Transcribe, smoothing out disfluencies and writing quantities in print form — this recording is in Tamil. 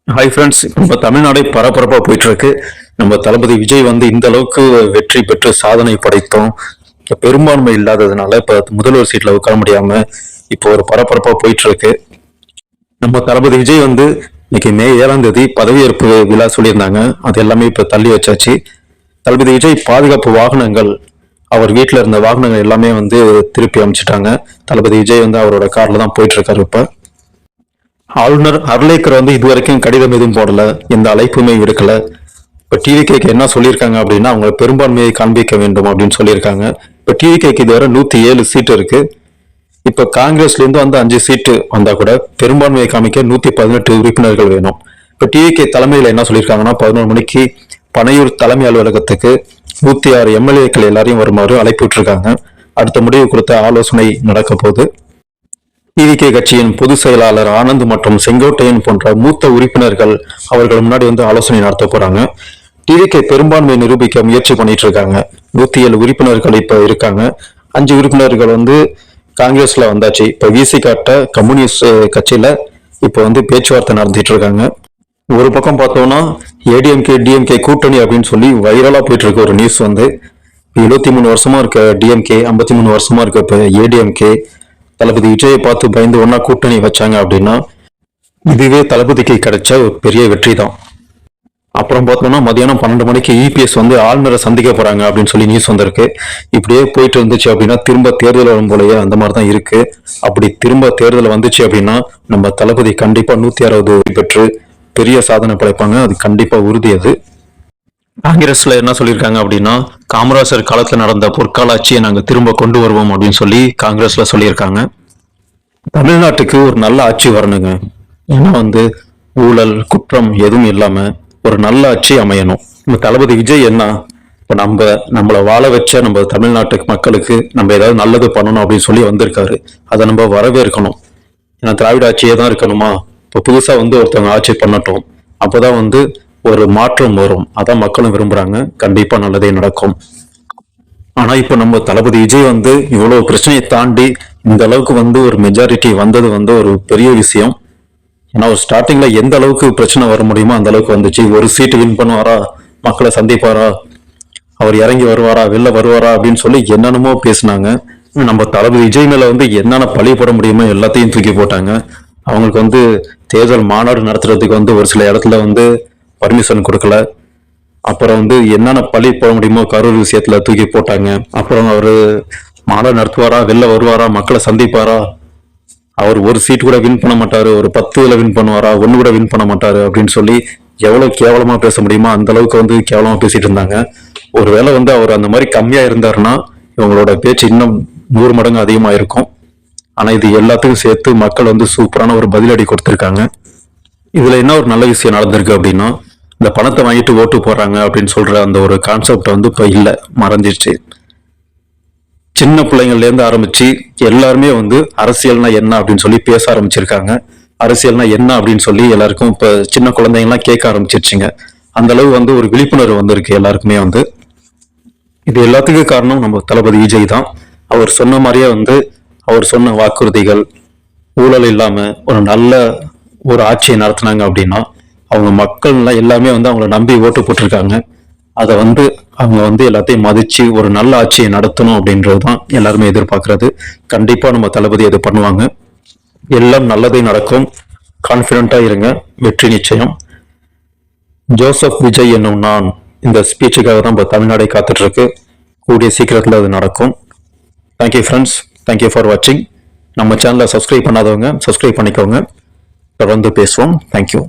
ஹாய் ஃப்ரெண்ட்ஸ், நம்ம தமிழ்நாடே பரபரப்பாக போயிட்டு இருக்கு. நம்ம தளபதி விஜய் வந்து இந்த அளவுக்கு வெற்றி பெற்று சாதனை படைத்தோம். பெரும்பான்மை இல்லாததுனால இப்போ முதல்வர் சீட்ல உட்கார முடியாம இப்போ ஒரு பரபரப்பாக போயிட்டு இருக்கு. நம்ம தளபதி விஜய் வந்து இன்னைக்கு மே 7ஆம் தேதி பதவியேற்பு விழா சொல்லியிருந்தாங்க. அது எல்லாமே இப்போ தள்ளி வச்சாச்சு. தளபதி விஜய் பாதுகாப்பு வாகனங்கள், அவர் வீட்டில் இருந்த வாகனங்கள் எல்லாமே வந்து திருப்பி அமைச்சிட்டாங்க. தளபதி விஜய் வந்து அவரோட கார்ல தான் போயிட்டு இருக்காரு. இப்போ ஆளுநர் அர்லேக்கர் வந்து இதுவரைக்கும் கடிதம் எதுவும் போடல, எந்த அழைப்புமே விடுக்கல. இப்ப டிவிகேக்கு என்ன சொல்லியிருக்காங்க அப்படின்னா, அவங்க பெரும்பான்மையை காண்பிக்க வேண்டும் அப்படின்னு சொல்லியிருக்காங்க. இப்ப டிவிகேக்கு இதுவரை 107 சீட்டு இருக்கு. இப்ப காங்கிரஸ்ல இருந்து வந்து 5 சீட்டு வந்தா கூட பெரும்பான்மையை காமிக்க 118 உறுப்பினர்கள் வேணும். இப்ப டிவிகே தலைமையில என்ன சொல்லியிருக்காங்கன்னா, 11 மணிக்கு பனையூர் தலைமை அலுவலகத்துக்கு 106 எம்எல்ஏக்கள் எல்லாரையும் வருமாறு அழைப்பு விட்டுருக்காங்க. அடுத்த முடிவு கொடுத்த ஆலோசனை நடக்க போகுது. டிவிகே கட்சியின் பொதுச் செயலாளர் ஆனந்த் மற்றும் செங்கோட்டையன் போன்ற மூத்த உறுப்பினர்கள் அவர்கள் முன்னாடி வந்து ஆலோசனை நடத்த போறாங்க. டிவிகே பெரும்பான்மை நிரூபிக்க முயற்சி பண்ணிட்டு இருக்காங்க. 107 உறுப்பினர்கள் இப்ப இருக்காங்க. 5 உறுப்பினர்கள் வந்து காங்கிரஸ்ல வந்தாச்சு. இப்ப விசி காட்ட கம்யூனிஸ்ட் கட்சியில இப்ப வந்து பேச்சுவார்த்தை நடத்திட்டு இருக்காங்க. ஒரு பக்கம் பார்த்தோம்னா ஏடிஎம்கே டிஎம்கே கூட்டணி அப்படின்னு சொல்லி வைரலா போயிட்டு இருக்க ஒரு நியூஸ் வந்து 73 வருஷமா இருக்க டிஎம்கே, 53 வருஷமா இருக்க இப்ப ஏடிஎம்கே தளபதி விஜயை பார்த்து பயந்து ஒன்னா கூட்டணி வச்சாங்க அப்படின்னா இதுவே தளபதிக்கு கிடைச்ச ஒரு பெரிய வெற்றி தான். அப்புறம் பார்த்தோம்னா மதியானம் 12 மணிக்கு இபிஎஸ் வந்து ஆளுநரை சந்திக்க போறாங்க அப்படின்னு சொல்லி நியூஸ் வந்திருக்கு. இப்படியே போயிட்டு இருந்துச்சு அப்படின்னா திரும்ப தேர்தல் வரும் போலயே அந்த மாதிரி தான் இருக்கு. அப்படி திரும்ப தேர்தல் வந்துச்சு அப்படின்னா நம்ம தளபதி கண்டிப்பா 160 பெற்று பெரிய சாதனை படைப்பாங்க. அது கண்டிப்பா உறுதி. அது காங்கிரஸ்ல என்ன சொல்லியிருக்காங்க அப்படின்னா, காமராஜர் காலத்துல நடந்த பொற்கால ஆட்சியை நாங்க திரும்ப கொண்டு வருவோம் அப்படின்னு சொல்லி காங்கிரஸ்ல சொல்லியிருக்காங்க. தமிழ்நாட்டுக்கு ஒரு நல்ல ஆட்சி வரணுங்க. ஏன்னா வந்து ஊழல் குற்றம் எதுவும் இல்லாம ஒரு நல்ல ஆட்சி அமையணும். நம்ம தளபதி விஜய் என்ன இப்போ நம்மளை வாழ வச்ச நம்ம தமிழ்நாட்டு மக்களுக்கு நம்ம ஏதாவது நல்லது பண்ணணும் அப்படின்னு சொல்லி வந்திருக்காரு. அதை நம்ம வரவேற்கணும். ஏன்னா திராவிட ஆட்சியே தான் இருக்கணுமா? இப்போ புதுசா வந்து ஒருத்தவங்க ஆட்சி பண்ணட்டும், அப்போதான் வந்து ஒரு மாற்றம் வரும். அதான் மக்களும் விரும்புறாங்க. கண்டிப்பா நல்லதே நடக்கும். ஆனா இப்ப நம்ம தளபதி விஜய் வந்து இவ்வளவு பிரச்சனையை தாண்டி இந்த அளவுக்கு வந்து ஒரு மெஜாரிட்டி வந்தது வந்து ஒரு பெரிய விஷயம். ஏன்னா ஒரு ஸ்டார்டிங்ல எந்த அளவுக்கு பிரச்சனை வர முடியுமோ அந்த அளவுக்கு வந்துச்சு. ஒரு சீட்டு வின் பண்ணுவாரா, மக்களை சந்திப்பாரா, அவர் இறங்கி வருவாரா, வெளில வருவாரா அப்படின்னு சொல்லி என்னென்னமோ பேசினாங்க. நம்ம தளபதி விஜய் மேல வந்து என்னென்ன பழி போட முடியுமோ எல்லாத்தையும் தூக்கி போட்டாங்க. அவங்களுக்கு வந்து தேர்தல் மாநாடு நடத்துறதுக்கு வந்து ஒரு சில இடத்துல வந்து பர்மிஷன் கொடுக்கல. அப்புறம் வந்து என்னென்ன பழி போட முடியுமோ கரூர் விஷயத்துல தூக்கி போட்டாங்க. அப்புறம் அவரு மாநாடு நடத்துவாரா, வெளில வருவாரா, மக்களை சந்திப்பாரா, அவர் ஒரு சீட் கூட வின் பண்ண மாட்டாரு, ஒரு 10 வின் பண்ணுவாரா, 1 கூட வின் பண்ண மாட்டாரு அப்படின்னு சொல்லி எவ்வளவு கேவலமா பேச முடியுமோ அந்த அளவுக்கு வந்து கேவலமா பேசிட்டு இருந்தாங்க. ஒருவேளை வந்து அவர் அந்த மாதிரி கம்மியா இருந்தாருன்னா இவங்களோட பேச்சு இன்னும் 100 மடங்கு அதிகமா இருக்கும். ஆனா இது எல்லாத்துக்கும் சேர்த்து மக்கள் வந்து சூப்பரான ஒரு பதிலடி கொடுத்திருக்காங்க. இதுல என்ன ஒரு நல்ல விஷயம் நடந்திருக்கு அப்படின்னா, இந்த பணத்தை வாங்கிட்டு ஓட்டு போடுறாங்க அப்படின்னு சொல்ற அந்த ஒரு கான்செப்ட் வந்து இப்ப இல்ல, மறைஞ்சிருச்சு. சின்ன பிள்ளைங்கள்ல இருந்து ஆரம்பிச்சு எல்லாருமே வந்து அரசியல்னா என்ன அப்படின்னு சொல்லி பேச ஆரம்பிச்சிருக்காங்க. அரசியல்னா என்ன அப்படின்னு சொல்லி எல்லாருக்கும் இப்ப சின்ன குழந்தைங்கலாம் கேட்க ஆரம்பிச்சிருச்சுங்க. அந்த அளவு வந்து ஒரு விழிப்புணர்வு வந்திருக்கு எல்லாருக்குமே வந்து. இது எல்லாத்துக்கும் காரணம் நம்ம தளபதி விஜய் தான். அவர் சொன்ன மாதிரியே வந்து அவர் சொன்ன வாக்குறுதிகள், ஊழல் இல்லாம ஒரு நல்ல ஒரு ஆட்சியை நடத்தினாங்க அப்படின்னா அவங்க மக்கள்லாம் எல்லாமே வந்து அவங்கள நம்பி ஓட்டு போட்டிருக்காங்க. அதை வந்து அவங்க வந்து எல்லாத்தையும் மதிச்சு ஒரு நல்ல ஆட்சியை நடத்தணும் அப்படின்றது தான் எல்லாருமே எதிர்பார்க்கறது. கண்டிப்பா நம்ம தளபதி அது பண்ணுவாங்க. எல்லாம் நல்லதே நடக்கும். கான்பிடண்டா இருங்க, வெற்றி நிச்சயம். ஜோசப் விஜய் என்னும் நான் இந்த ஸ்பீச்சுக்காக தான் இப்போ தமிழ்நாடே காத்துட்டு இருக்கு. கூடிய சீக்கிரத்தில் அது நடக்கும். தேங்க்யூ ஃப்ரெண்ட்ஸ், தேங்க்யூ ஃபார் வாட்சிங். நம்ம சேனலை சப்ஸ்கிரைப் பண்ணாதவங்க சப்ஸ்கிரைப் பண்ணிக்கோங்க. தொடர்ந்து பேசுவோம். தேங்க்யூ.